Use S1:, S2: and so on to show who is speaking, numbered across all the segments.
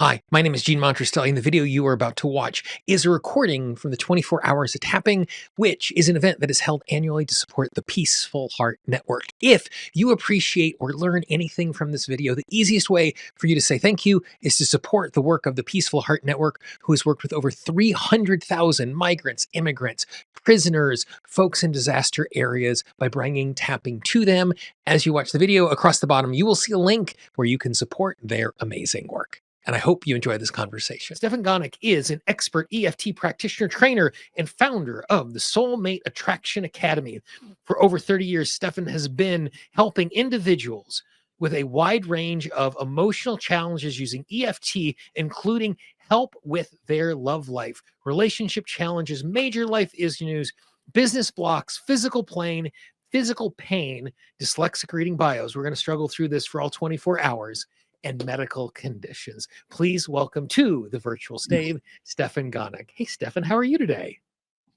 S1: Hi, my name is Gene Monterastelli, and the video you are about to watch is a recording from the 24 Hours of Tapping, which is an event that is held annually to support the Peaceful Heart Network. If you appreciate or learn anything from this video, the easiest way for you to say thank you is to support the work of the Peaceful Heart Network, who has worked with over 300,000 migrants, immigrants, prisoners, folks in disaster areas by bringing tapping to them. As you watch the video, across the bottom, you will see a link where you can support their amazing work. And I hope you enjoy this conversation. Stefan Gonick is an expert EFT practitioner, trainer, and founder of the Soulmate Attraction Academy. For over 30 years, Stefan has been helping individuals with a wide range of emotional challenges using EFT, including help with their love life, relationship challenges, major life issues, business blocks, physical pain, dyslexic reading bios. We're going to struggle through this for all 24 hours. And medical conditions. Please welcome to the virtual stage, Stefan Gonick. Hey, Stefan, how are you today?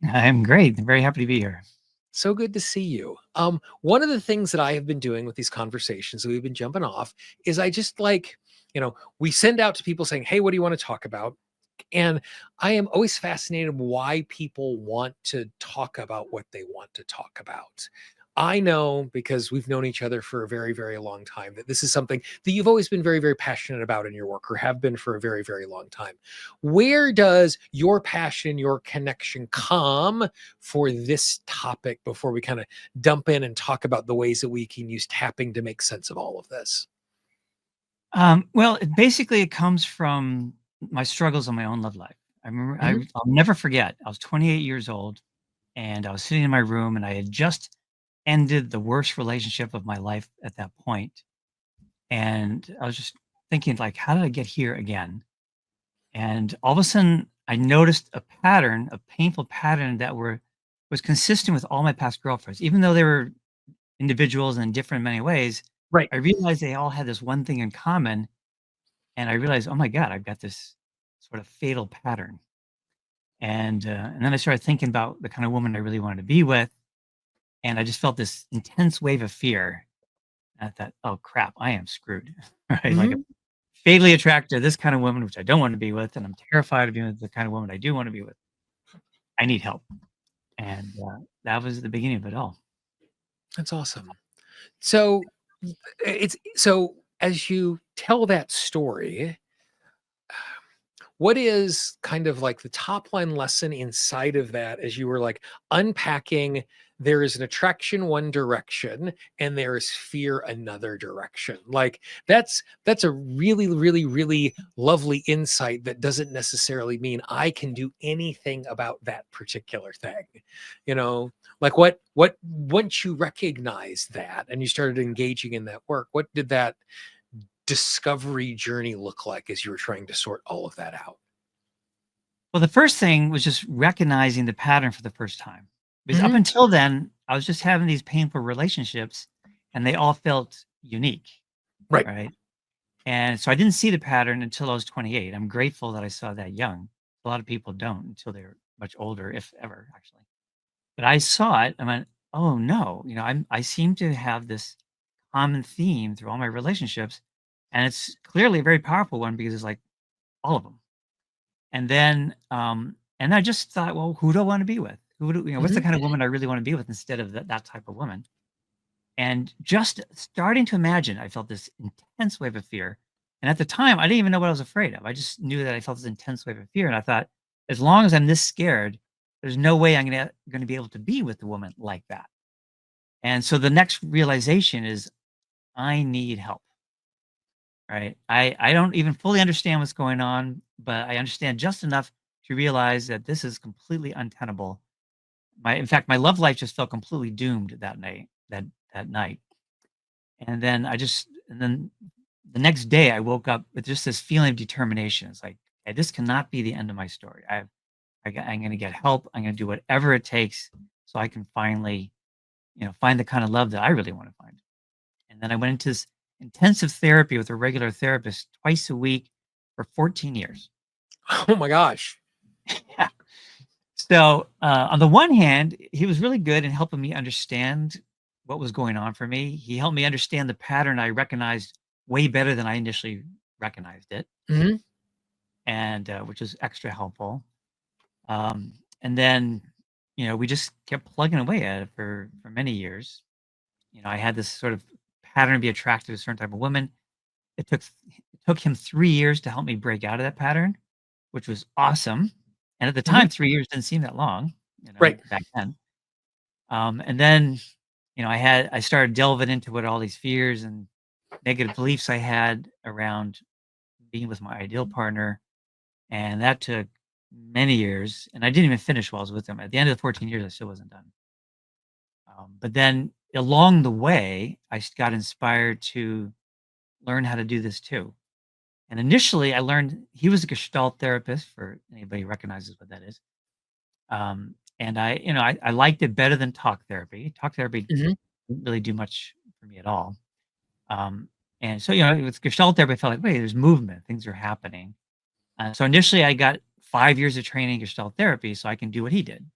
S2: I'm great. I'm very happy to be here.
S1: So good to see you. One of the things that I have been doing with these conversations that we've been jumping off is I just we send out to people saying, hey, what do you want to talk about? And I am always fascinated why people want to talk about what they want to talk about. I know, because we've known each other for a very, very long time, that this is something that you've always been very, very passionate about in your work, or have been for a very, very long time. Where does your passion, your connection come for this topic before we kind of dump in and talk about the ways that we can use tapping to make sense of all of this?
S2: Well, it comes from my struggles in my own love life. I remember,
S1: Mhm.
S2: I'll never forget, I was 28 years old and I was sitting in my room and I had just ended the worst relationship of my life at that point. And I was just thinking, like, how did I get here again? And all of a sudden, I noticed a pattern, a painful pattern that was consistent with all my past girlfriends, even though they were individuals and different in many ways.
S1: Right.
S2: I realized they all had this one thing in common. And I realized, "Oh my god, I've got this sort of fatal pattern." And then I started thinking about the kind of woman I really wanted to be with, and I just felt this intense wave of fear. And I thought, "Oh crap, I am screwed." Right? Like, I'm
S1: Mhm.
S2: fatally attracted to this kind of woman, which I don't want to be with, and I'm terrified of being with the kind of woman I do want to be with. I need help. And that was the beginning of it all.
S1: That's awesome. So so as you tell that story, what is kind of like the top line lesson inside of that as you were like unpacking? There is an attraction one direction and there is fear another direction. Like that's a really, really, really lovely insight that doesn't necessarily mean I can do anything about that particular thing. You know, like what once you recognized that and you started engaging in that work, what did that discovery journey look like as you were trying to sort all of that out?
S2: Well, the first thing was just recognizing the pattern for the first time. Because up
S1: Mhm.
S2: until then, I was just having these painful relationships and they all felt unique,
S1: Right.
S2: right? And so I didn't see the pattern until I was 28. I'm grateful that I saw that young. A lot of people don't until they're much older, if ever, actually. But I saw it and went, oh no, I seem to have this common theme through all my relationships. And it's clearly a very powerful one because it's like all of them. And I just thought, well, who do I want to be with? What's the
S1: Mhm.
S2: kind of woman I really want to be with instead of that type of woman? And just starting to imagine, I felt this intense wave of fear. And at the time, I didn't even know what I was afraid of. I just knew that I felt this intense wave of fear. And I thought, as long as I'm this scared, there's no way I'm gonna be able to be with a woman like that. And so the next realization is I need help. Right? I don't even fully understand what's going on, but I understand just enough to realize that this is completely untenable. In fact, my love life just felt completely doomed that night. And then the next day I woke up with just this feeling of determination. It's like, "Hey, this cannot be the end of my story. I'm going to get help. I'm going to do whatever it takes so I can finally, find the kind of love that I really want to find." And then I went into this intensive therapy with a regular therapist twice a week for 14 years.
S1: Oh my gosh.
S2: Yeah. So, on the one hand, he was really good in helping me understand what was going on for me. He helped me understand the pattern I recognized way better than I initially recognized it.
S1: Mhm.
S2: and which was extra helpful. And then, we just kept plugging away at it for many years. I had this sort of pattern to be attracted to a certain type of woman. It took him 3 years to help me break out of that pattern, which was awesome. And at the
S1: Mhm.
S2: time, 3 years didn't seem that long,
S1: Right.
S2: back then. And then, I started delving into what all these fears and negative beliefs I had around being with my ideal partner, and that took many years, and I didn't even finish while I was with him. At the end of the 14 years, I still wasn't done. But then along the way, got inspired to learn how to do this too. And initially, I learned he was a Gestalt therapist. For anybody who recognizes what that is, and I liked it better than talk therapy. Talk therapy
S1: Mhm.
S2: didn't really do much for me at all. Um, and so, with Gestalt therapy, I felt like, wait, there's movement, things are happening. So initially, I got 5 years of training in Gestalt therapy, so I can do what he did.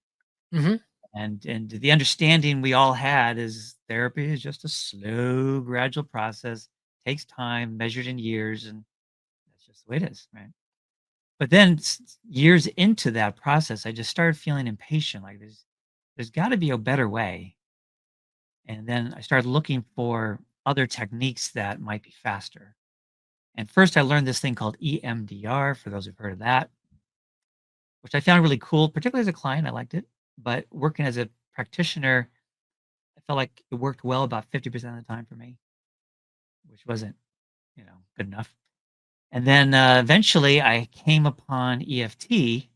S1: Mhm.
S2: And the understanding we all had is therapy is just a slow, gradual process, takes time, measured in years, and that's just the way it is, right? But then years into that process, I just started feeling impatient. Like there's got to be a better way. And then I started looking for other techniques that might be faster. And first, I learned this thing called EMDR. For those who've heard of that, which I found really cool, particularly as a client, I liked it. But working as a practitioner, I felt like it worked well about 50% of the time for me, which wasn't, good enough. And then eventually I came upon EFT,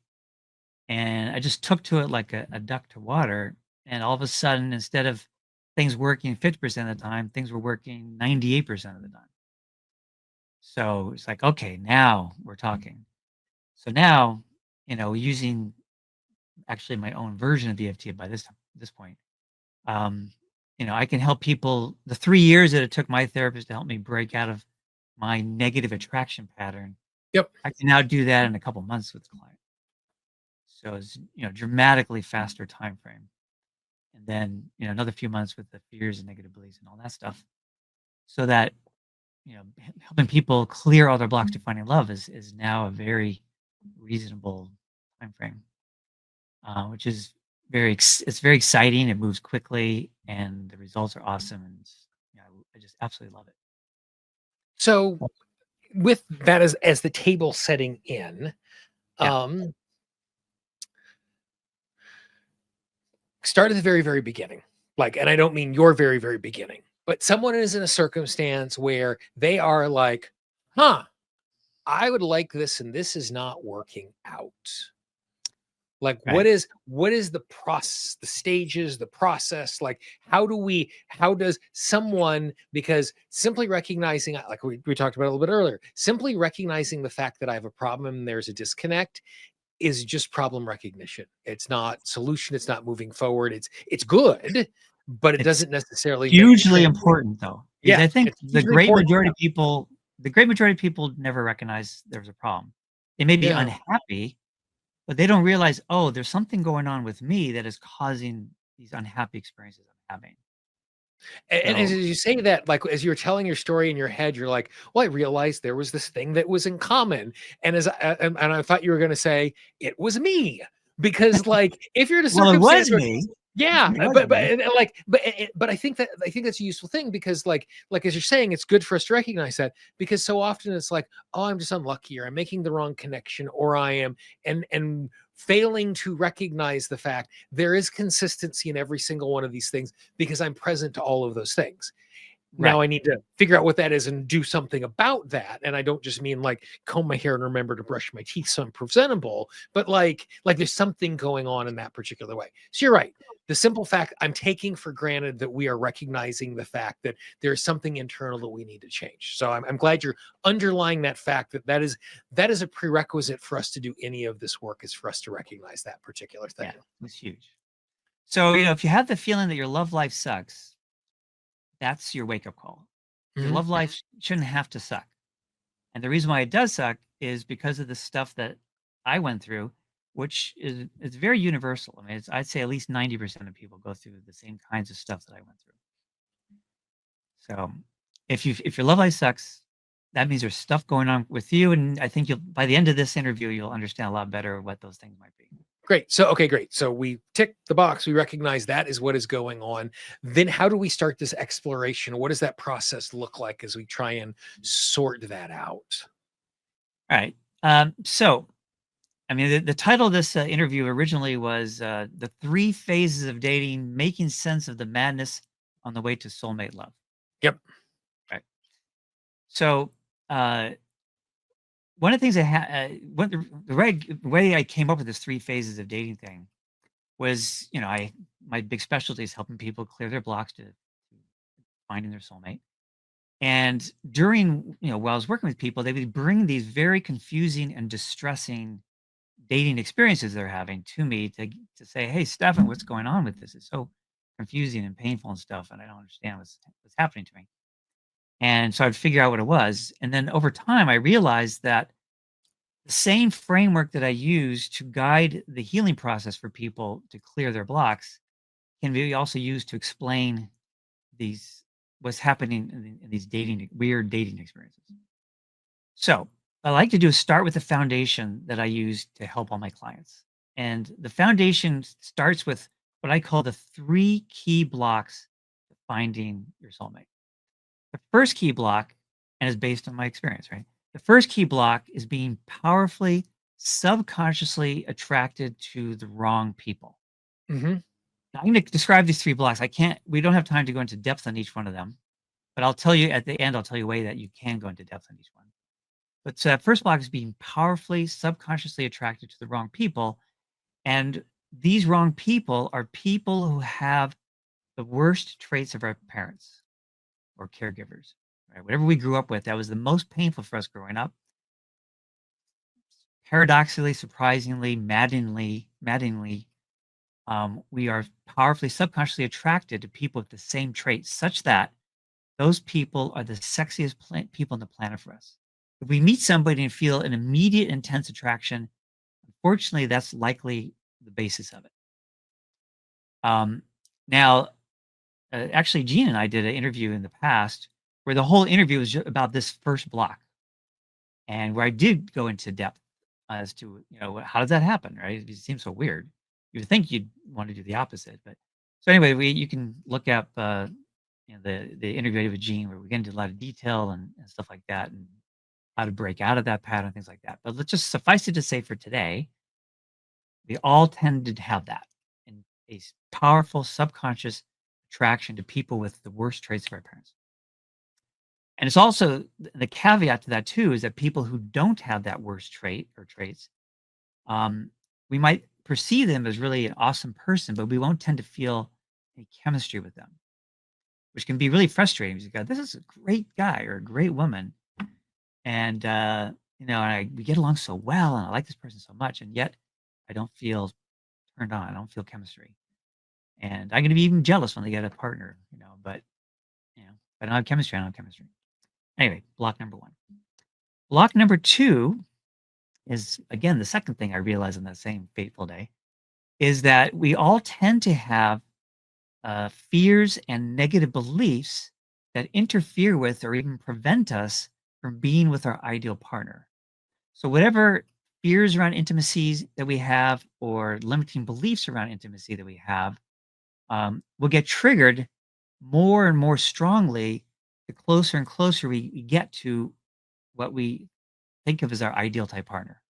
S2: and I just took to it like a duck to water. And all of a sudden, instead of things working 50% of the time, things were working 98% of the time. So it's like, okay, now we're talking. So now, using actually my own version of EFT by this point, um, I can help people. The 3 years that it took my therapist to help me break out of my negative attraction pattern,
S1: Yep.
S2: I can now do that in a couple months with the client. So it's dramatically faster time frame. And then another few months with the fears and negative beliefs and all that stuff, so that helping people clear all their blocks to finding love is now a very reasonable time frame, which is it's very exciting. It moves quickly, and the results are awesome, and I just absolutely love it.
S1: So with that as the table setting in,
S2: Yeah.
S1: um, start at the very, very beginning. Like, and I don't mean your very, very beginning, but someone is in a circumstance where they are like, huh, I would like this and this is not working out. Like
S2: Right.
S1: what is the process, the stages, the process? Like how does someone, because simply recognizing, like we talked about a little bit earlier, simply recognizing the fact that I have a problem and there's a disconnect is just problem recognition. It's not solution, it's not moving forward. It's good, but it
S2: It's
S1: doesn't necessarily make
S2: hugely
S1: translate.
S2: important though, because
S1: Yeah,
S2: I think
S1: it's hugely important.
S2: the great majority of people never recognize there's a problem. They may be
S1: Yeah.
S2: unhappy, but they don't realize, oh, there's something going on with me that is causing these unhappy experiences I'm having.
S1: And as
S2: So
S1: you say that, like as you're telling your story in your head, you're like, "Well, I realized there was this thing that was in common." And and I thought you were going to say it was me, because like if you're in a
S2: well, it
S1: circumstance
S2: was
S1: where
S2: me.
S1: yeah,
S2: It was
S1: but
S2: me.
S1: like but I think that's a useful thing because like as you're saying, it's good for us to recognize that because so often it's like, oh, I'm just unlucky, or I'm making the wrong connection, or I am and failing to recognize the fact there is consistency in every single one of these things because I'm present to all of those things. Now
S2: Right.
S1: I need to figure out what that is and do something about that. And I don't just mean like comb my hair and remember to brush my teeth so I'm presentable, but like there's something going on in that particular way. So you're right. The simple fact I'm taking for granted that we are recognizing the fact that there's something internal that we need to change. So I'm glad you're underlying that fact that that is a prerequisite for us to do any of this work is for us to recognize that particular thing.
S2: Yeah, it's huge. So, if you have the feeling that your love life sucks, that's your wake up call. Your
S1: Mhm.
S2: love life shouldn't have to suck. And the reason why it does suck is because of the stuff that I went through, which is very universal. I mean, I'd say at least 90% of people go through the same kinds of stuff that I went through. So if your love life sucks, that means there's stuff going on with you. And I think by the end of this interview, you'll understand a lot better what those things might be.
S1: Great. So, okay, great. So we tick the box. We recognize that is what is going on. Then how do we start this exploration? What does that process look like as we try and sort that out?
S2: All right. So, I mean, the title of this interview originally was The 3 Phases of Dating, Making Sense of the Madness on the Way to Soulmate Love.
S1: Yep.
S2: Right. So, one of the things the way I came up with this 3 phases of dating thing was, my big specialty is helping people clear their blocks to finding their soulmate. And during, while I was working with people, they would bring these very confusing and distressing dating experiences they're having to me to say, "Hey, Stefan, what's going on with this? It's so confusing and painful and stuff, and I don't understand what's happening to me." And so I'd figure out what it was, and then over time, I realized that the same framework that I use to guide the healing process for people to clear their blocks can be also used to explain these what's happening in these weird dating experiences. So, what I like to do is start with the foundation that I use to help all my clients. And the foundation starts with what I call the 3 key blocks to finding your soulmate. The first key block, and is based on my experience, right? The first key block is being powerfully, subconsciously attracted to the wrong people.
S1: Mm-hmm.
S2: Now, I'm going to describe these 3 blocks. We don't have time to go into depth on each one of them, but I'll tell you at the end, I'll tell you a way that you can go into depth on each one. But so that first block is being powerfully, subconsciously attracted to the wrong people. And these wrong people are people who have the worst traits of our parents or caregivers, right? Whatever we grew up with, that was the most painful for us growing up. Paradoxically, surprisingly, maddeningly, we are powerfully, subconsciously attracted to people with the same traits, such that those people are the sexiest people on the planet for us. If we meet somebody and feel an immediate intense attraction, unfortunately, that's likely the basis of it. Now, actually, Gene and I did an interview in the past where the whole interview was about this first block, and where I did go into depth as to how does that happen, right? It seems so weird. You would think you'd want to do the opposite, but so anyway, you can look up the interview with Gene where we get into a lot of detail and stuff like that, and how to break out of that pattern, things like that. But let's just suffice it to say for today, we all tend to have that in a powerful subconscious attraction to people with the worst traits of our parents. And it's also the caveat to that too is that people who don't have that worst trait or traits, we might perceive them as really an awesome person, but we won't tend to feel any chemistry with them, which can be really frustrating because you go, this is a great guy or a great woman. And, we get along so well and I like this person so much. And yet I don't feel turned on. I don't feel chemistry. And I'm going to be even jealous when they get a partner, but, if I don't have chemistry, I don't have chemistry. Anyway, block number 1. Block number 2 is, again, the second thing I realized on that same fateful day is that we all tend to have fears and negative beliefs that interfere with or even prevent us from being with our ideal partner. So whatever fears around intimacies that we have or limiting beliefs around intimacy that we have will get triggered more and more strongly the closer and closer we get to what we think of as our ideal type partner.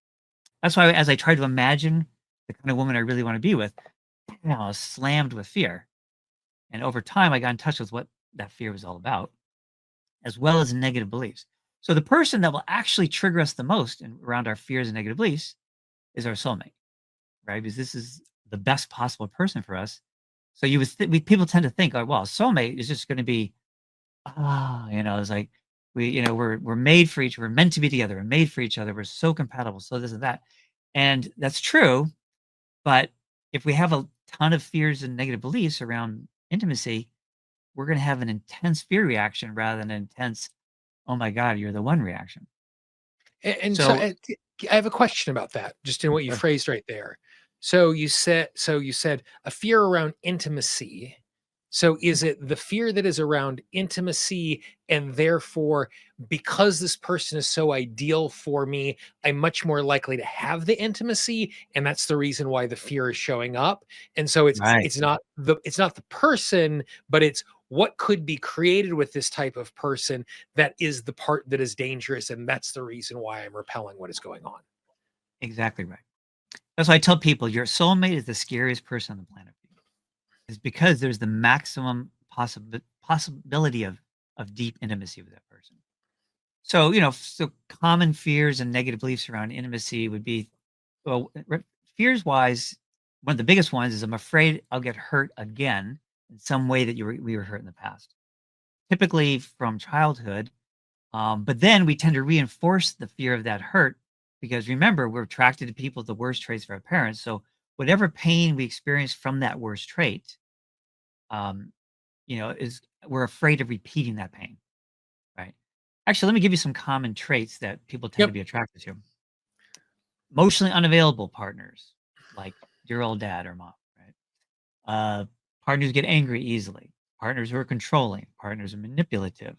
S2: That's why as I try to imagine the kind of woman I really want to be with, I was slammed with fear. And over time, I got in touch with what that fear was all about, as well as negative beliefs. So the person that will actually trigger us the most around our fears and negative beliefs is our soulmate, right? Because this is the best possible person for us. So people tend to think, oh, well, a soulmate is just going to be, it's like we're made for we're meant to be together. We're made for each other. We're so compatible. So this and that, and that's true. But if we have a ton of fears and negative beliefs around intimacy, we're going to have an intense fear reaction rather than an intense, oh my God, you're the one reaction.
S1: And so
S2: So,
S1: I have a question about that, just in what you phrased right there. So you said a fear around intimacy. So is it the fear that is around intimacy, and therefore, because this person is so ideal for me, I'm much more likely to have the intimacy, and that's the reason why the fear is showing up? And so
S2: Right.
S1: it's not the person, but it's what could be created with this type of person that is the part that is dangerous, and that's the reason why I'm repelling what is going on.
S2: Exactly right. That's why I tell people your soulmate is the scariest person on the planet for you. Is because there's the maximum possibility of deep intimacy with that person. So, so common fears and negative beliefs around intimacy would be, well, fears wise, one of the biggest ones is I'm afraid I'll get hurt again in some way that we were hurt in the past, typically from childhood. But then we tend to reinforce the fear of that hurt because remember, we're attracted to people with the worst traits of our parents. So whatever pain we experience from that worst trait, um, is we're afraid of repeating that pain, right? Actually, let me give you some common traits that people tend to
S1: Yep.
S2: be attracted to. Emotionally unavailable partners, like your old dad or mom, right? Partners get angry easily. Partners who are controlling. Partners who are manipulative.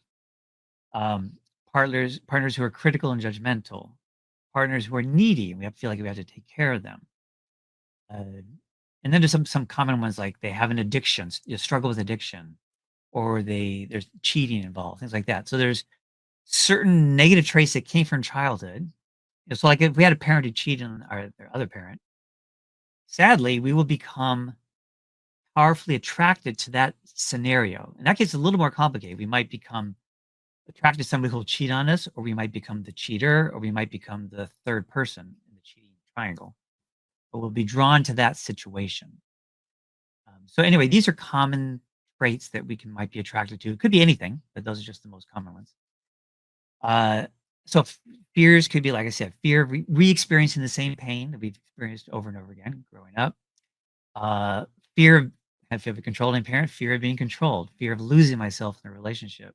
S2: Um, partners who are critical and judgmental. Partners who are needy. And we have to feel like we have to take care of them. Uh, and then there's some common ones like they have an addiction, struggle with addiction, or there's cheating involved, things like that. So there's certain negative traits that came from childhood. So like if we had a parent who cheated on their other parent, sadly, we will become powerfully attracted to that scenario. In that case, it's a little more complicated. We might become attracted to somebody who will cheat on us, or we might become the cheater, or we might become the third person in the cheating triangle. But we'll be drawn to that situation. So anyway, these are common traits that might be attracted to. It could be anything, but those are just the most common ones. Uh, so fears could be, like I said, fear of re-experiencing the same pain that we've experienced over and over again growing up. Uh, fear of if you have a controlling parent, fear of being controlled, fear of losing myself in a relationship.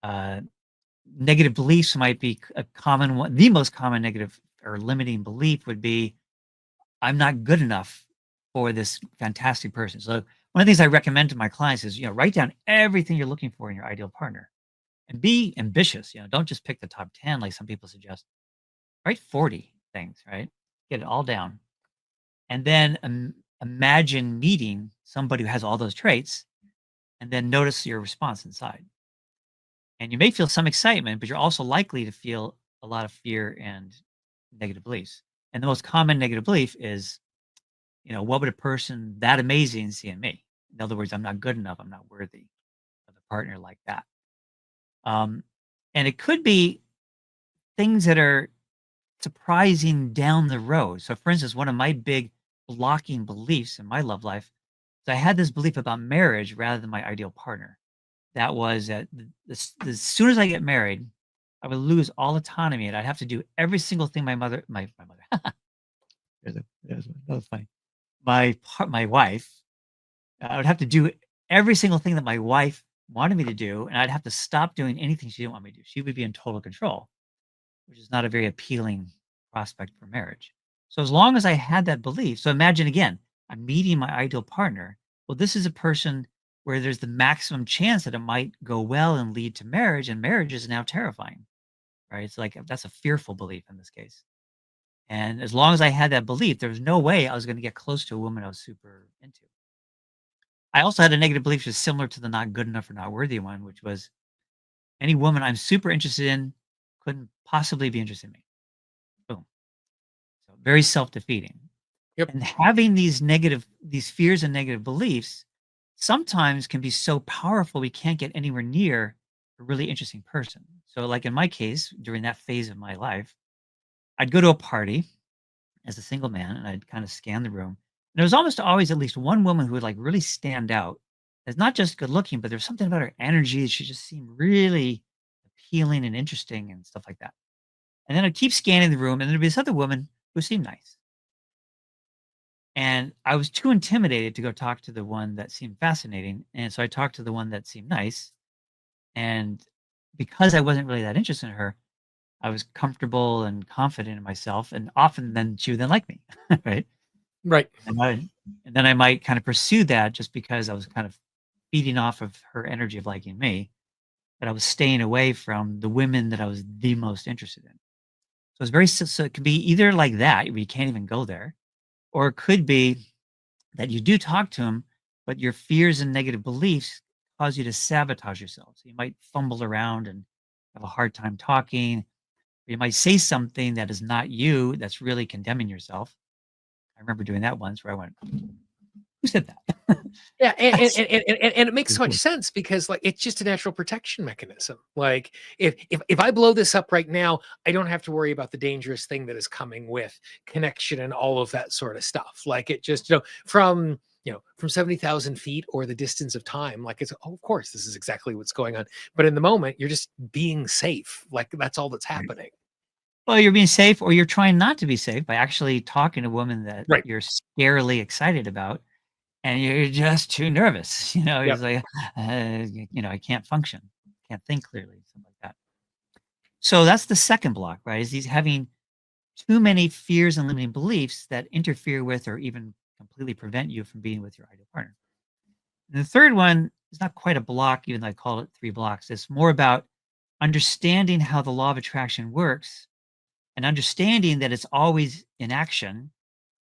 S2: Uh, Negative beliefs might be a common one. The most common negative or limiting belief would be, I'm not good enough for this fantastic person. So one of the things I recommend to my clients is, write down everything you're looking for in your ideal partner and be ambitious. Don't just pick the top 10 like some people suggest. Write 40 things, right? Get it all down. And then imagine meeting somebody who has all those traits and then notice your response inside. And you may feel some excitement, but you're also likely to feel a lot of fear and negative beliefs. And the most common negative belief is, what would a person that amazing see in me? In other words, I'm not good enough. I'm not worthy of a partner like that. Um, and it could be things that are surprising down the road. So, for instance, one of my big blocking beliefs in my love life is I had this belief about marriage rather than my ideal partner. That was that as soon as I get married, I would lose all autonomy and I'd have to do every single thing my mother. That was funny. My wife, I would have to do every single thing that my wife wanted me to do, and I'd have to stop doing anything she didn't want me to do. She would be in total control, which is not a very appealing prospect for marriage. So as long as I had that belief, so imagine again, I'm meeting my ideal partner. Well, this is a person where there's the maximum chance that it might go well and lead to marriage, and marriage is now terrifying, right? It's like that's a fearful belief in this case. And as long as I had that belief, there was no way I was going to get close to a woman I was super into. I also had a negative belief just similar to the not good enough or not worthy one, which was any woman I'm super interested in couldn't possibly be interested in me. Boom. So very self-defeating.
S1: Yep.
S2: And having these fears and negative beliefs sometimes can be so powerful we can't get anywhere near a really interesting person. So like in my case, during that phase of my life, I'd go to a party as a single man and I'd kind of scan the room. And there was almost always at least one woman who would like really stand out as not just good looking, but there's something about her energy. She just seemed really appealing and interesting and stuff like that. And then I'd keep scanning the room and there'd be this other woman who seemed nice. And I was too intimidated to go talk to the one that seemed fascinating. And so I talked to the one that seemed nice. And because I wasn't really that interested in her, I was comfortable and confident in myself. And often then she would then like me. Right.
S1: Right.
S2: And then I might kind of pursue that just because I was kind of feeding off of her energy of liking me, but I was staying away from the women that I was the most interested in. So it's very so it could be either like that, where you can't even go there, or it could be that you do talk to them, but your fears and negative beliefs cause you to sabotage yourself. So you might fumble around and have a hard time talking. Or you might say something that is not you, that's really condemning yourself. I remember doing that once where I went, "Who said that?"
S1: Yeah,
S2: That's
S1: and it makes so much sense because like it's just a natural protection mechanism. Like if I blow this up right now, I don't have to worry about the dangerous thing that is coming with connection and all of that sort of stuff. Like it just from 70,000 feet or the distance of time, like it's of course this is exactly what's going on. But in the moment, you're just being safe. Like that's all that's happening.
S2: well, you're being safe, or you're trying not to be safe by actually talking to a woman that
S1: Right.
S2: you're scarily excited about, and you're just too nervous.
S1: Yep.
S2: It's like, I can't function, can't think clearly, something like that. So that's the second block, right? Is these having too many fears and limiting beliefs that interfere with or even completely prevent you from being with your ideal partner. And the third one is not quite a block, even though I call it 3 blocks. It's more about understanding how the law of attraction works and understanding that it's always in action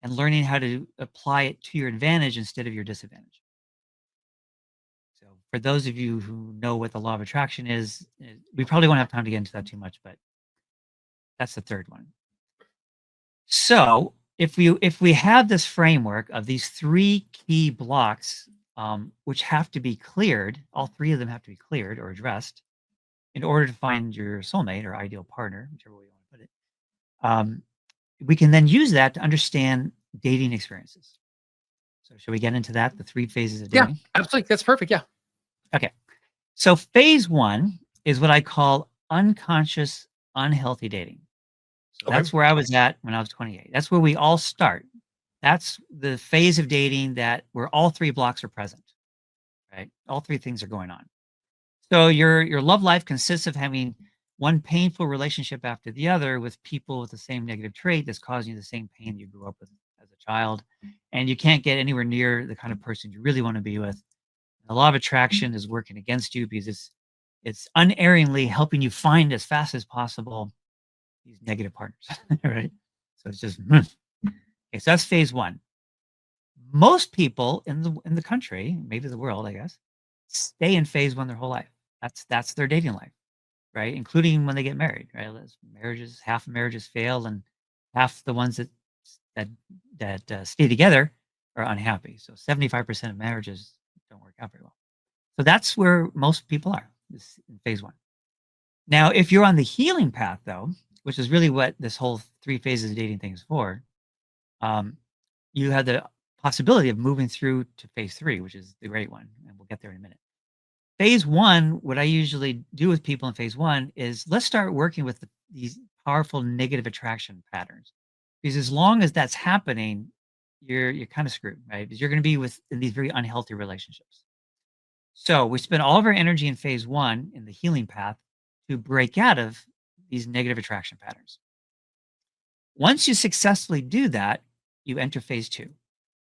S2: and learning how to apply it to your advantage instead of your disadvantage. So, for those of you who know what the law of attraction is, we probably won't have time to get into that too much, but that's the third one. So, if we have this framework of these 3 key blocks, which have to be cleared, all 3 of them have to be cleared or addressed in order to find your soulmate or ideal partner, whichever way you want to put it. Um, we can then use that to understand dating experiences. So, should we get into that? The 3 phases of
S1: Yeah,
S2: dating.
S1: absolutely. That's perfect. Yeah.
S2: Okay. So, phase 1 is what I call unconscious, unhealthy dating. So
S1: Okay.
S2: that's where I was at when I was 28. That's where we all start. That's the phase of dating that where all 3 blocks are present, right? All 3 things are going on. So your love life consists of having one painful relationship after the other with people with the same negative trait that's causing you the same pain you grew up with as a child, and you can't get anywhere near the kind of person you really want to be with. The law of attraction is working against you because it's unerringly helping you find as fast as possible these negative partners, right? So it's just okay, so that's phase 1. Most people in the country, maybe the world, I guess, stay in phase 1 their whole life. That's their dating life, right? Including when they get married, right? Half of marriages fail, and half the ones that stay together are unhappy. So 75% of marriages don't work out very well. So that's where most people are, is in phase 1. Now, if you're on the healing path, though, which is really what this whole 3 phases of dating thing is for, um, you have the possibility of moving through to phase 3, which is the great one, and we'll get there in a minute. Phase 1, what I usually do with people in phase 1 is let's start working with these powerful negative attraction patterns. Because as long as that's happening, you're kind of screwed, right? Because you're going to be in these very unhealthy relationships. So we spend all of our energy in phase 1 in the healing path to break out of these negative attraction patterns. Once you successfully do that, you enter phase 2.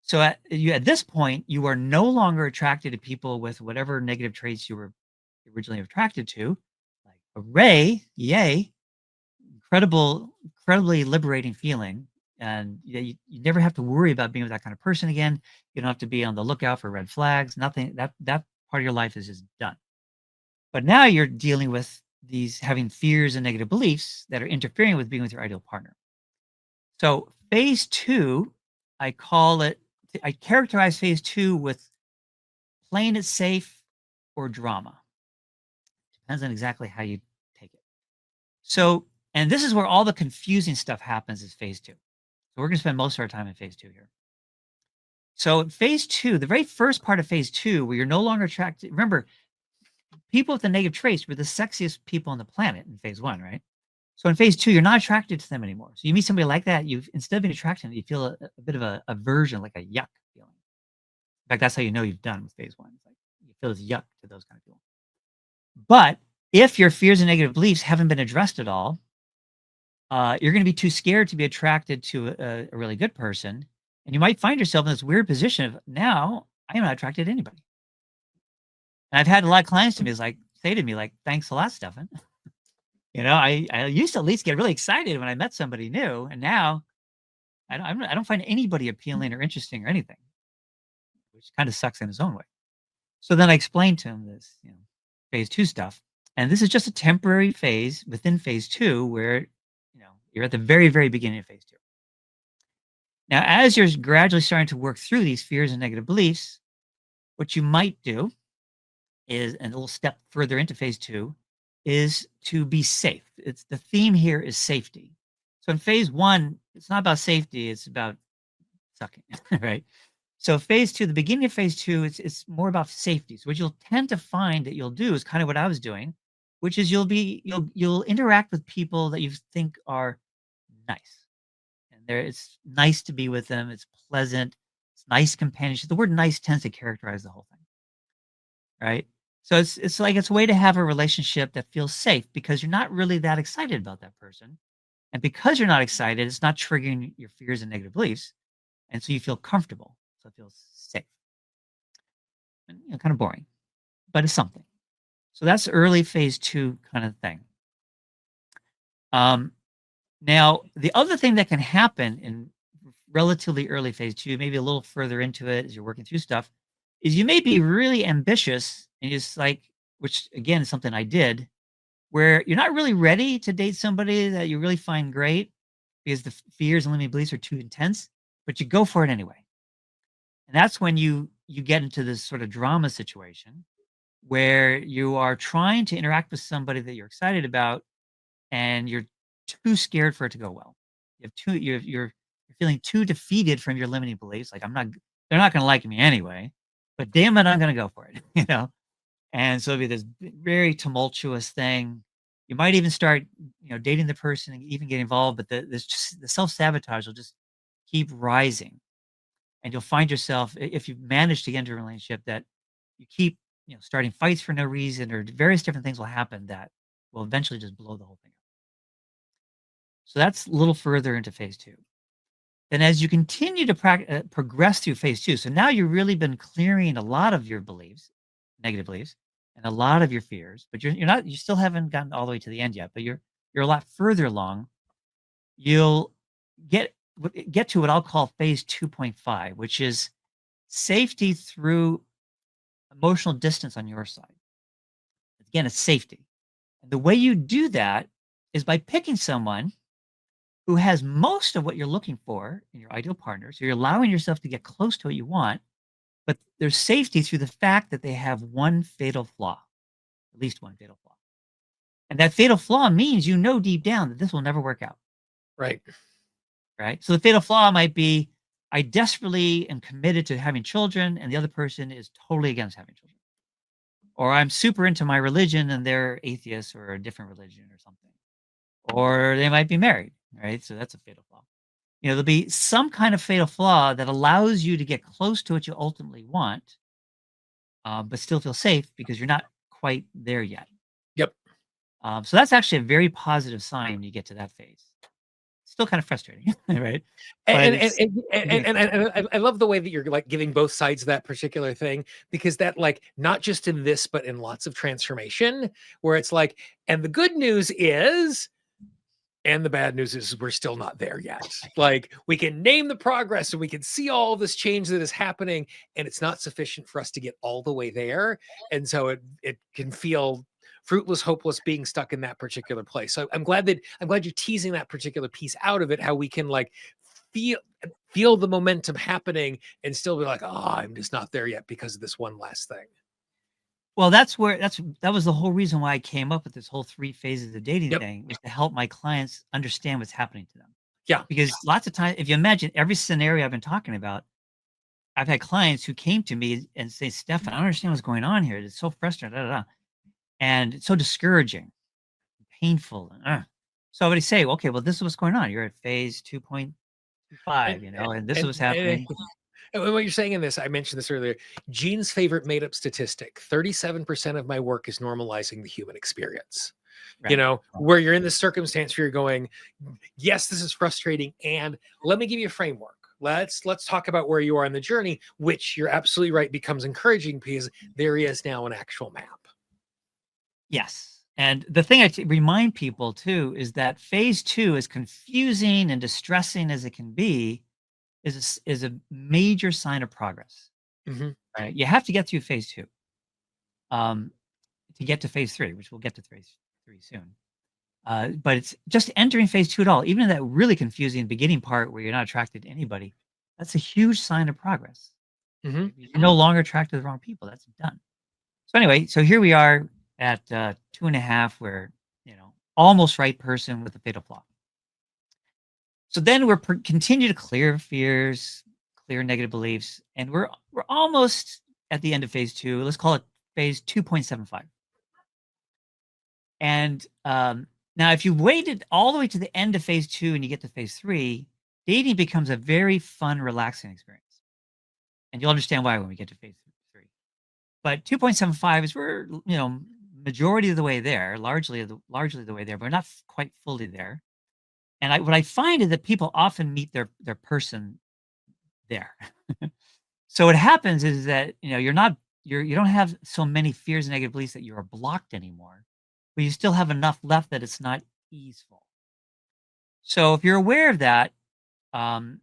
S2: So at this point, you are no longer attracted to people with whatever negative traits you were originally attracted to. Like, hooray, yay, incredibly liberating feeling. And you never have to worry about being with that kind of person again. You don't have to be on the lookout for red flags. Nothing. That part of your life is just done. But now you're dealing with these having fears and negative beliefs that are interfering with being with your ideal partner. So phase 2, I call it, I characterize phase 2 with playing it safe or drama. Depends on exactly how you take it. So, and this is where all the confusing stuff happens is phase 2. So we're going to spend most of our time in phase 2 here. So phase 2, the very first part of phase 2, where you're no longer attracted, remember, people with the negative traits were the sexiest people on the planet in phase 1, right? So in phase 2, you're not attracted to them anymore. So you meet somebody like that, instead of being attracted, you feel a bit of a aversion, like a yuck feeling. In fact, that's how you know you've done with phase 1. It's like you feel this yuck to those kind of people. But if your fears and negative beliefs haven't been addressed at all, you're going to be too scared to be attracted to a really good person, and you might find yourself in this weird position of now I am not attracted to anybody. And I've had a lot of clients to me say to me like, "Thanks a lot, Stefan." I used to at least get really excited when I met somebody new, and now I don't find anybody appealing or interesting or anything, which kind of sucks in its own way. So then I explained to him this, phase 2 stuff. And this is just a temporary phase within phase 2 where, you're at the very, very beginning of phase 2. Now, as you're gradually starting to work through these fears and negative beliefs, what you might do is, and a little step further into phase 2, is to be safe. It's the theme here is safety. So in phase 1, it's not about safety, it's about sucking, right? So phase 2, the beginning of phase 2, it's more about safety. So what you'll tend to find that you'll do is kind of what I was doing, which is you'll interact with people that you think are nice. And it's nice to be with them. It's pleasant. It's nice companionship. The word nice tends to characterize the whole thing, right? So it's like it's a way to have a relationship that feels safe because you're not really that excited about that person. And because you're not excited, it's not triggering your fears and negative beliefs. And so you feel comfortable. So it feels safe. And kind of boring, but it's something. So that's early phase 2 kind of thing. Now, the other thing that can happen in relatively early phase 2, maybe a little further into it as you're working through stuff, is you may be really ambitious and just which again is something I did, where you're not really ready to date somebody that you really find great because the fears and limiting beliefs are too intense, but you go for it anyway. And that's when you get into this sort of drama situation where you are trying to interact with somebody that you're excited about and you're too scared for it to go well. You're feeling too defeated from your limiting beliefs. Like they're not going to like me anyway, but damn it, I'm going to go for it, And so it'll be this very tumultuous thing. You might even start, dating the person and even get involved, but the self-sabotage will just keep rising. And you'll find yourself, if you manage to get into a relationship, that you keep, starting fights for no reason, or various different things will happen that will eventually just blow the whole thing up. So that's a little further into phase 2. Then as you continue to progress through phase 2, so now you've really been clearing a lot of your beliefs, negative beliefs, and a lot of your fears, but you still haven't gotten all the way to the end yet, but you're a lot further along. You'll get to what I'll call phase 2.5, which is safety through emotional distance on your side. Again, it's safety. And the way you do that is by picking someone who has most of what you're looking for in your ideal partner. So you're allowing yourself to get close to what you want, but there's safety through the fact that they have one fatal flaw, at least one fatal flaw. And that fatal flaw means deep down that this will never work out.
S1: Right.
S2: Right. So the fatal flaw might be I desperately am committed to having children, and the other person is totally against having children. Or I'm super into my religion and they're atheists or a different religion or something. Or they might be married, right? So that's a fatal flaw. There'll be some kind of fatal flaw that allows you to get close to what you ultimately want, but still feel safe because you're not quite there yet.
S1: Yep.
S2: So that's actually a very positive sign when you get to that phase. Still kind of frustrating, right?
S1: And I love the way that you're giving both sides of that particular thing, because that not just in this, but in lots of transformation, where it's and the good news is, and the bad news is we're still not there yet. We can name the progress and we can see all of this change that is happening, and it's not sufficient for us to get all the way there. And so it can feel fruitless, hopeless being stuck in that particular place. So I'm glad you're teasing that particular piece out of it, how we can feel the momentum happening and still be I'm just not there yet because of this one last thing.
S2: Well, that was the whole reason why I came up with this whole 3 phases of dating thing, was to help my clients understand what's happening to them.
S1: Yeah.
S2: Because lots of times, if you imagine every scenario I've been talking about, I've had clients who came to me and say, "Stefan, I don't understand what's going on here. It's so frustrating, and it's so discouraging, painful." So I would say, "Okay, well, this is what's going on. You're at phase 2.25, and this is what's happening."
S1: And what you're saying in this, I mentioned this earlier, Gene's favorite made-up statistic, 37% of my work is normalizing the human experience.
S2: Right.
S1: Where you're in this circumstance where you're going, yes, this is frustrating, and let me give you a framework. let's talk about where you are in the journey, which you're absolutely right becomes encouraging because there is now an actual map.
S2: Yes. And the thing remind people too is that phase 2, as confusing and distressing as it can be, is a major sign of progress.
S1: Mhm.
S2: Right? You have to get through phase 2 um, to get to phase 3, which we'll get to phase 3 soon. But it's just entering phase 2 at all, even in that really confusing beginning part where you're not attracted to anybody. That's a huge sign of progress.
S1: Mhm.
S2: You're no longer attracted to the wrong people. That's done. So anyway, so here we are at 2.5, where almost right person with a fatal flaw. So then continue to clear fears, clear negative beliefs, and we're almost at the end of phase 2. Let's call it phase 2.75. And now, if you waited all the way to the end of phase 2 and you get to phase 3, dating becomes a very fun, relaxing experience. And you'll understand why when we get to phase 3. But 2.75 is we're majority of the way there, largely the way there, but we're not quite fully there. And what I find is that people often meet their person there. So what happens is that you don't have so many fears and negative beliefs that you are blocked anymore, but you still have enough left that it's not easeful. So if you're aware of that,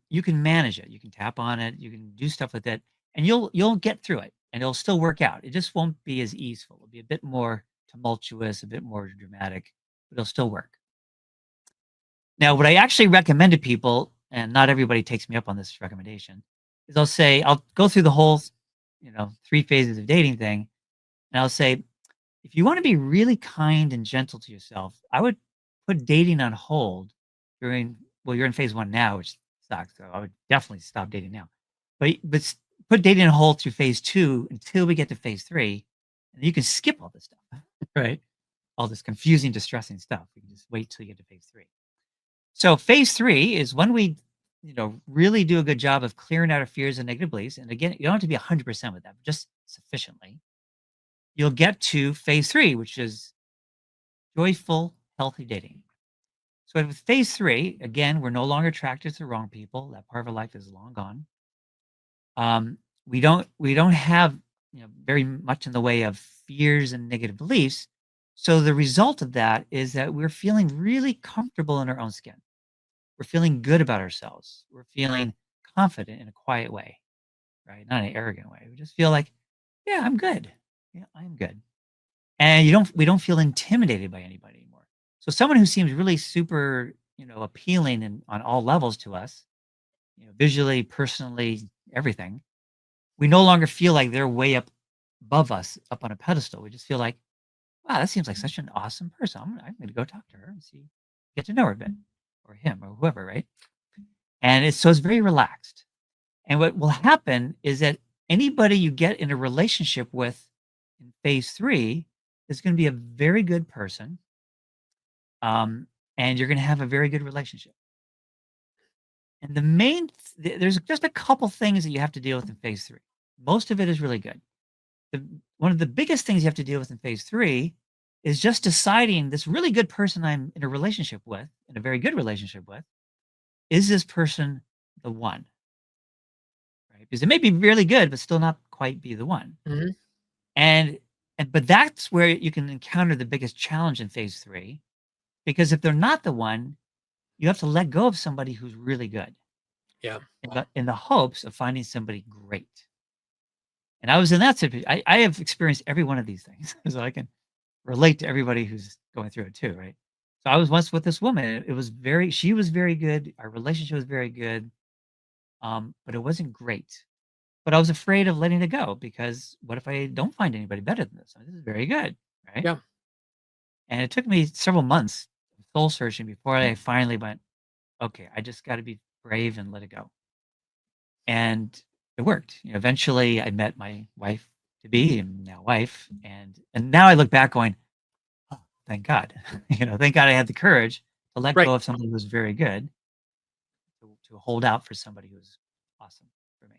S2: you can manage it. You can tap on it. You can do stuff with it, and you'll get through it, and it'll still work out. It just won't be as easeful. It'll be a bit more tumultuous, a bit more dramatic, but it'll still work. Now, what I actually recommend to people, and not everybody takes me up on this recommendation, is I'll go through the whole, 3 phases of dating thing, and I'll say, if you want to be really kind and gentle to yourself, I would put dating on hold well, you're in phase 1 now, which sucks. So I would definitely stop dating now. Put dating on hold through phase 2 until we get to phase 3, and you can skip all this stuff, right? All this confusing, distressing stuff. You can just wait till you get to phase 3. So phase 3 is when we, really do a good job of clearing out our fears and negative beliefs. And again, you don't have to be 100% with that, but just sufficiently. You'll get to phase 3, which is joyful, healthy dating. So with phase 3, again, we're no longer attracted to the wrong people. That part of our life is long gone. We don't have very much in the way of fears and negative beliefs. So the result of that is that we're feeling really comfortable in our own skin. We're feeling good about ourselves. We're feeling confident in a quiet way, right? Not in an arrogant way. We just feel like, yeah, I'm good. Yeah, I'm good. And we don't feel intimidated by anybody anymore. So someone who seems really super, appealing and on all levels to us, visually, personally, everything, we no longer feel like they're way up above us, up on a pedestal. We just feel like, wow, that seems like such an awesome person. I'm going to go talk to her and get to know her a bit, or him, or whoever, right? And it's very relaxed. And what will happen is that anybody you get in a relationship with in phase 3 is going to be a very good person, and you're going to have a very good relationship. And there's just a couple things that you have to deal with in phase 3. Most of it is really good. One of the biggest things you have to deal with in phase 3 is just deciding this really good person I'm in a relationship with, in a very good relationship with, is this person the one? Right? Because it may be really good, but still not quite be the one.
S1: Mhm.
S2: And but that's where you can encounter the biggest challenge in phase 3, because if they're not the one, you have to let go of somebody who's really good
S1: Yeah.
S2: in the hopes of finding somebody great. And I was in that situation. I have experienced every one of these things, so I can relate to everybody who's going through it too, right? So I was once with this woman. She was very good. Our relationship was very good, but it wasn't great. But I was afraid of letting it go because what if I don't find anybody better than this? This is very good, right?
S1: Yeah.
S2: And it took me several months of soul searching before I finally went, okay, I just got to be brave and let it go. And it worked. Eventually I met my wife to be, and now wife, and now I look back going, oh, thank God. Thank God I had the courage to let
S1: Right.
S2: go of something that was very good, to hold out for somebody who was awesome for me.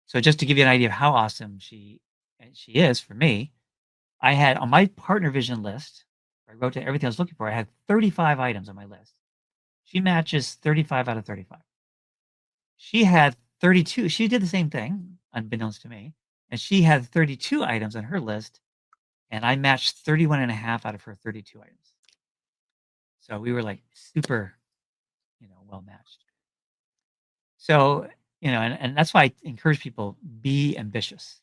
S2: So just to give you an idea of how awesome she is for me, I had on my partner vision list, where I wrote down everything I was looking for. I had 35 items on my list. She matches 35 out of 35. She had 32. She did the same thing, unbeknownst to me, and she had 32 items on her list, and I matched 31 and a half out of her 32 items. So we were like super, well matched. So, and that's why I encourage people, be ambitious.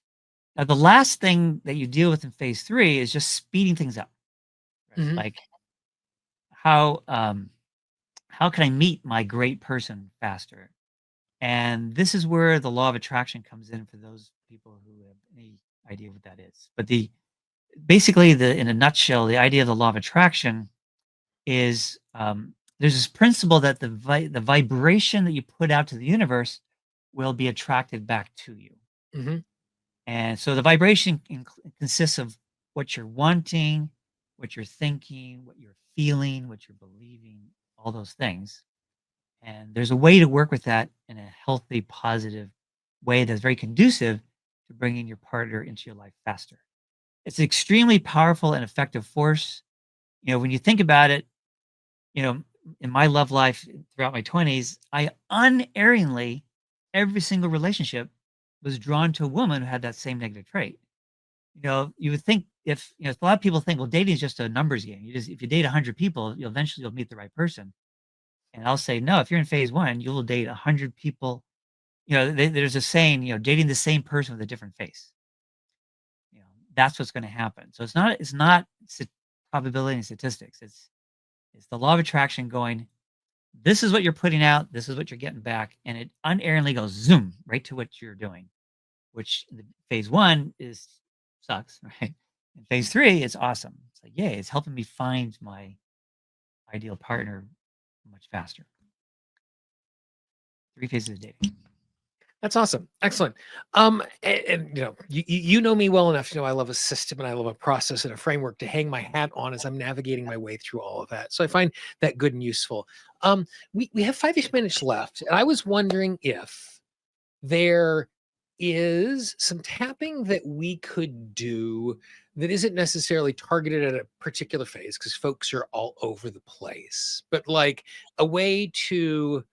S2: Now, the last thing that you deal with in phase 3 is just speeding things up, right?
S1: Mhm.
S2: Like how can I meet my great person faster? And this is where the law of attraction comes in for those people who have any idea what that is. But basically, in a nutshell, the idea of the law of attraction is there's this principle that the vibration that you put out to the universe will be attracted back to you.
S1: Mhm.
S2: And so the vibration consists of what you're wanting, what you're thinking, what you're feeling, what you're believing, all those things. And there's a way to work with that in a healthy, positive way that's very conducive to bringing your partner into your life faster. It's an extremely powerful and effective force. When you think about it, you know, in my love life throughout my 20s, I unerringly, every single relationship was drawn to a woman who had that same negative trait. You would think if a lot of people think, well, dating is just a numbers game. If you date 100 people, you'll meet the right person. And I'll say, no, if you're in phase 1, you will date 100 people. There's a saying, dating the same person with a different face. That's what's going to happen. So it's not probability and statistics. It's the law of attraction going, this is what you're putting out, this is what you're getting back, and it unerringly goes zoom right to what you're doing, which phase 1 sucks, right? In phase 3, it's awesome. It's like, yay, it's helping me find my ideal partner much faster. 3 phases of dating.
S1: That's awesome. Excellent. And you know me well enough to know I love a system and I love a process and a framework to hang my hat on as I'm navigating my way through all of that. So I find that good and useful. We have 5-ish minutes left, and I was wondering if there is some tapping that we could do that isn't necessarily targeted at a particular phase, because folks are all over the place, but like a way to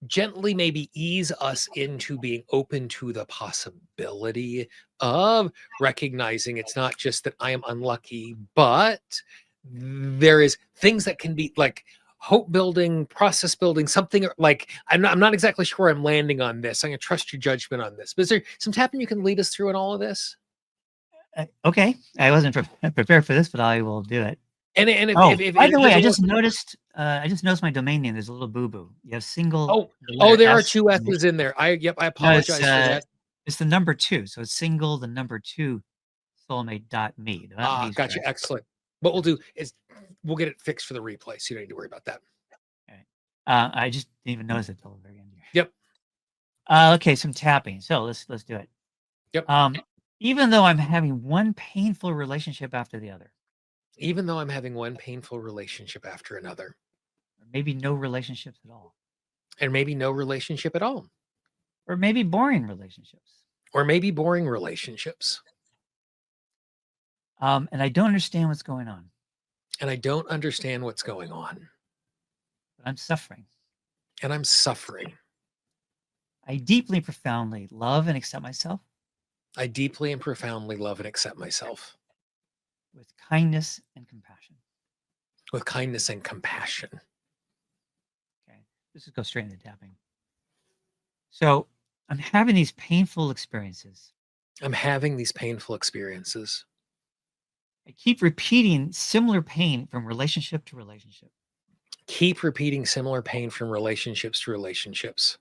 S1: gently maybe ease us into being open to the possibility of recognizing it's not just that I am unlucky, but there is things that can be like hope building, process building, something like I'm not exactly sure I'm landing on this. I'm going to trust your judgment on this. But is there some tapping you can lead us through in all of this?
S2: Okay, I wasn't prepared for this, but I will do it.
S1: And if
S2: By the way,
S1: there's a
S2: I
S1: little,
S2: just noticed my domain name. There's a little boo-boo. You have the
S1: oh,
S2: letter
S1: there are
S2: S.
S1: 2 S's in there. I
S2: No,
S1: apologize for that.
S2: it's the number 2. So it's single, the number 2, soulmate.me. Not me,
S1: Gotcha.
S2: right?
S1: Excellent. What we'll do is we'll get it fixed for the replay, so you don't need to worry about that.
S2: Okay. I just didn't even notice it till the very end here.
S1: Yep.
S2: Okay, some tapping. So let's do it.
S1: Yep.
S2: Even though I'm having one painful relationship after the other,
S1: Even though I'm having one painful relationship after another,
S2: or maybe no relationships at all,
S1: and maybe no relationship at all,
S2: or maybe boring relationships,
S1: or maybe boring relationships,
S2: and I don't understand what's going on,
S1: and I don't understand what's going on,
S2: but I'm suffering.
S1: and I'm suffering.
S2: I deeply, profoundly love and accept myself
S1: I deeply and profoundly love and accept myself
S2: with kindness and compassion.
S1: with kindness and compassion.
S2: Okay, let's just go straight into tapping. So I'm having these painful experiences.
S1: I'm having these painful experiences.
S2: I keep repeating similar pain from relationship to relationship.
S1: Keep repeating similar pain from relationships to relationships.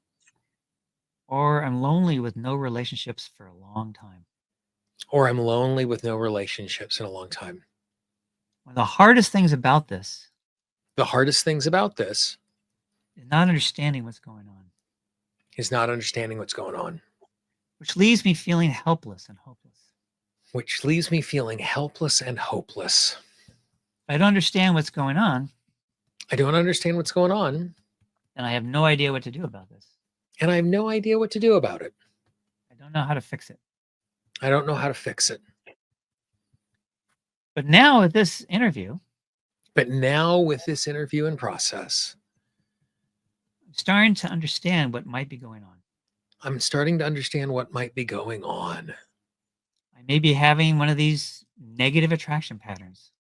S2: Or I'm lonely with no relationships for a long time.
S1: Or I'm lonely with no relationships in a long time.
S2: One of the hardest things about this
S1: The hardest things about this
S2: is not understanding what's going on,
S1: is not understanding what's going on,
S2: which leaves me feeling helpless and hopeless.
S1: which leaves me feeling helpless and hopeless.
S2: If I don't understand what's going on,
S1: I don't understand what's going on,
S2: then I have no idea what to do about this.
S1: and I have no idea what to do about it.
S2: I don't know how to fix it.
S1: I don't know how to fix it.
S2: But now with this interview,
S1: But now with this interview and process,
S2: I'm starting to understand what might be going on.
S1: I'm starting to understand what might be going on.
S2: I may be having one of these negative attraction patterns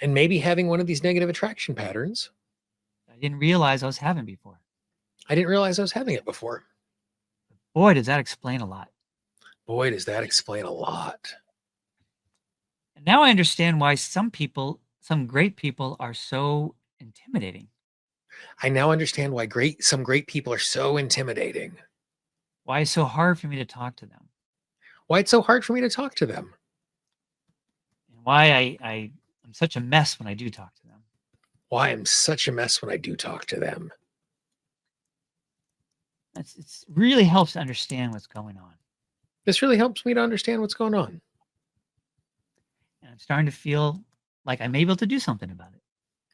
S1: And maybe having one of these negative attraction patterns.
S2: I didn't realize I was having before.
S1: I didn't realize I was having it before.
S2: Boy, does that explain a lot.
S1: Boy, does that explain a lot.
S2: And now I understand why some people, some great people, are so intimidating.
S1: I now understand why some great people are so intimidating.
S2: Why it's so hard for me to talk to them.
S1: Why it's so hard for me to talk to them.
S2: And why I'm such a mess when I do talk to them.
S1: Why I'm such a mess when I do talk to them.
S2: It really helps to understand what's going on.
S1: This really helps me to understand what's going on.
S2: And I'm starting to feel like I'm able to do something about it.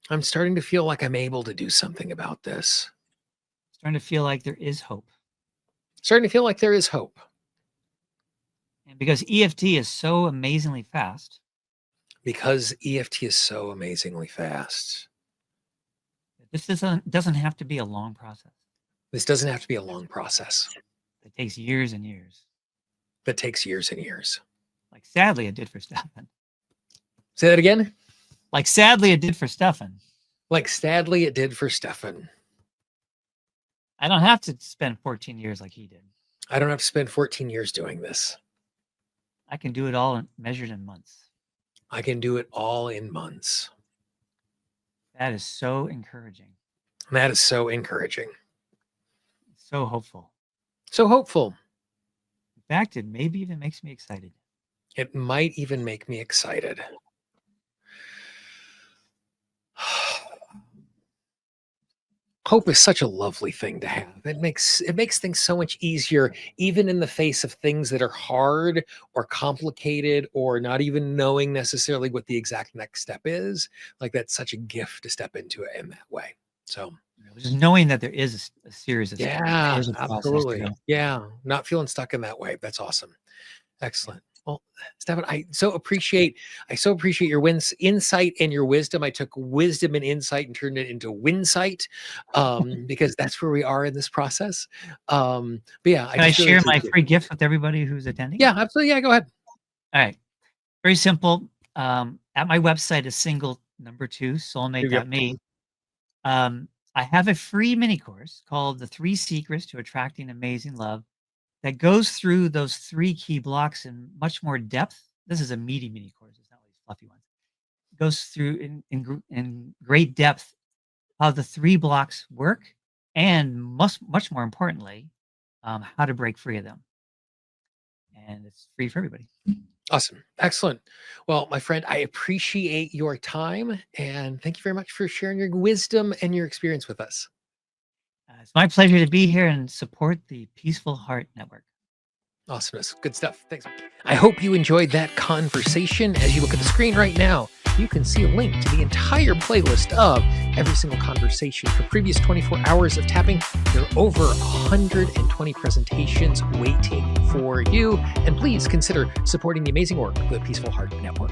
S1: I'm starting to feel like I'm able to do something about this.
S2: Starting to feel like there is hope.
S1: Starting to feel like there is hope.
S2: And because EFT is so amazingly fast.
S1: Because EFT is so amazingly fast.
S2: This doesn't have to be a long process.
S1: This doesn't have to be a long process.
S2: It takes years and years.
S1: That takes years and years.
S2: Like sadly it did for Stefan.
S1: Say that again?
S2: Like sadly it did for Stefan.
S1: Like sadly it did for Stefan.
S2: I don't have to spend 14 years like he did.
S1: I don't have to spend 14 years doing this.
S2: I can do it all measured in months.
S1: I can do it all in months.
S2: That is so encouraging.
S1: And that is so encouraging.
S2: So hopeful.
S1: So hopeful.
S2: In fact, it maybe even makes me excited.
S1: It might even make me excited. Hope is such a lovely thing to have. It makes things so much easier, even in the face of things that are hard or complicated or not even knowing necessarily what the exact next step is. Like that's such a gift to step into it in that way. So
S2: just knowing that there is a series of steps,
S1: yeah,
S2: there's a process to
S1: absolutely.
S2: go.
S1: Yeah, not feeling stuck in that way. That's awesome. Excellent. Well, Stefan, I so appreciate your insight and your wisdom. I took wisdom and insight and turned it into winsight, because that's where we are in this process. But yeah,
S2: Can I share my free gift with everybody who's attending?
S1: Yeah, absolutely. Yeah, go ahead.
S2: All right. Very simple. At my website is single number 2, soulmate.me. I have a free mini course called The 3 Secrets to Attracting Amazing Love that goes through those 3 key blocks in much more depth. This is a meaty mini course. It's not like fluffy ones. It goes through in great depth how the 3 blocks work and much more importantly, how to break free of them. And it's free for everybody.
S1: Awesome. Excellent. Well, my friend, I appreciate your time and thank you very much for sharing your wisdom and your experience with us.
S2: It's my pleasure to be here and support the Peaceful Heart Network.
S1: Awesomeness. Good stuff. Thanks. I hope you enjoyed that conversation. As you look at the screen right now, you can see a link to the entire playlist of every single conversation for previous 24 hours of tapping. There are over 120 presentations waiting for you. And please consider supporting the amazing work of the Peaceful Heart Network.